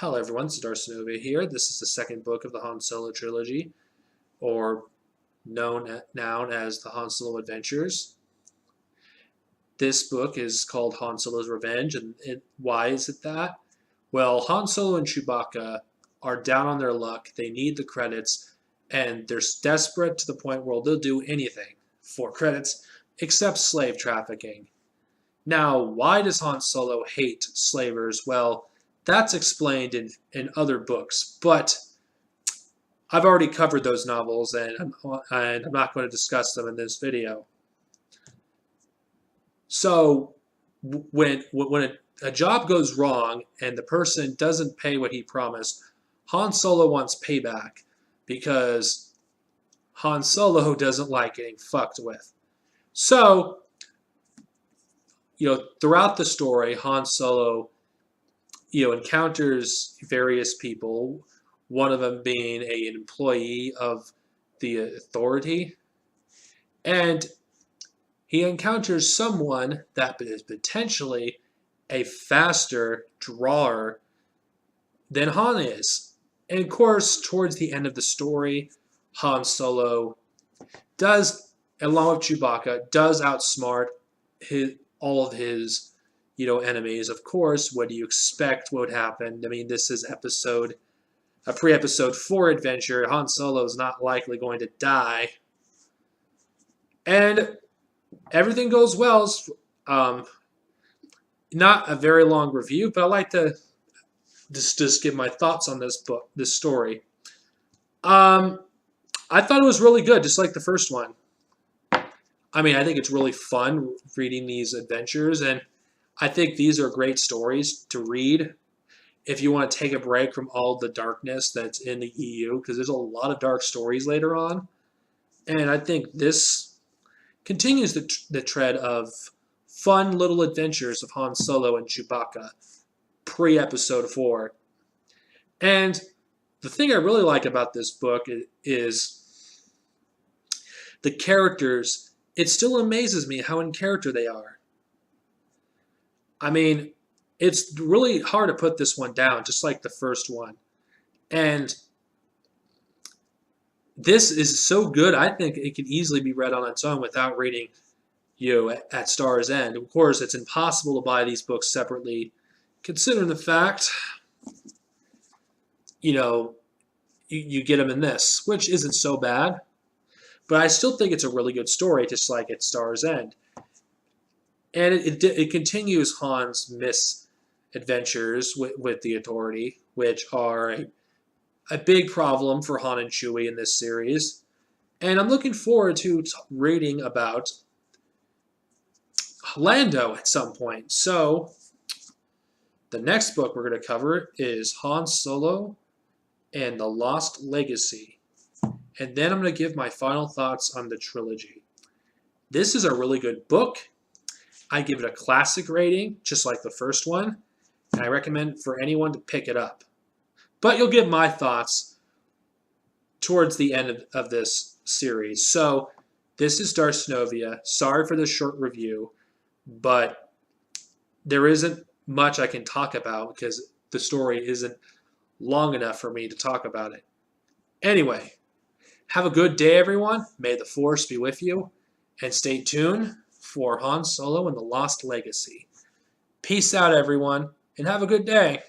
Hello everyone, it's Darcinova here. This is the second book of the Han Solo trilogy, or known now as the Han Solo Adventures. This book is called Han Solo's Revenge, and why is it that? Well, Han Solo and Chewbacca are down on their luck. They need the credits, and they're desperate to the point where they'll do anything for credits except slave trafficking. Now, why does Han Solo hate slavers? Well, that's explained in other books, but I've already covered those novels, and I'm not going to discuss them in this video. So, when a job goes wrong and the person doesn't pay what he promised, Han Solo wants payback because Han Solo doesn't like getting fucked with. So, throughout the story, Han Solo encounters various people, one of them being an employee of the authority, and he encounters someone that is potentially a faster drawer than Han is. And of course, towards the end of the story, Han Solo does, along with Chewbacca, does outsmart all of his enemies. Of course, what do you expect would happen? I mean, this is a pre-episode 4 adventure. Han Solo is not likely going to die. And everything goes well. Not a very long review, but I like to just give my thoughts on this story. I thought it was really good, just like the first one. I mean, I think it's really fun reading these adventures, and I think these are great stories to read if you want to take a break from all the darkness that's in the EU, because there's a lot of dark stories later on. And I think this continues the tread of fun little adventures of Han Solo and Chewbacca pre-episode 4. And the thing I really like about this book is the characters. It still amazes me how in character they are. I mean, it's really hard to put this one down, just like the first one. And this is so good, I think it can easily be read on its own without reading, at Star's End. Of course, it's impossible to buy these books separately, considering the fact, you get them in this, which isn't so bad. But I still think it's a really good story, just like at Star's End. And it continues Han's misadventures with the Authority, which are a big problem for Han and Chewie in this series. And I'm looking forward to reading about Lando at some point. So, the next book we're going to cover is Han Solo and the Lost Legacy. And then I'm going to give my final thoughts on the trilogy. This is a really good book. I give it a classic rating, just like the first one, and I recommend for anyone to pick it up. But you'll get my thoughts towards the end of this series. So, this is Darcinovia. Sorry for the short review, but there isn't much I can talk about because the story isn't long enough for me to talk about it. Anyway, have a good day, everyone. May the Force be with you, and stay tuned for Han Solo and the Lost Legacy. Peace out, everyone, and have a good day.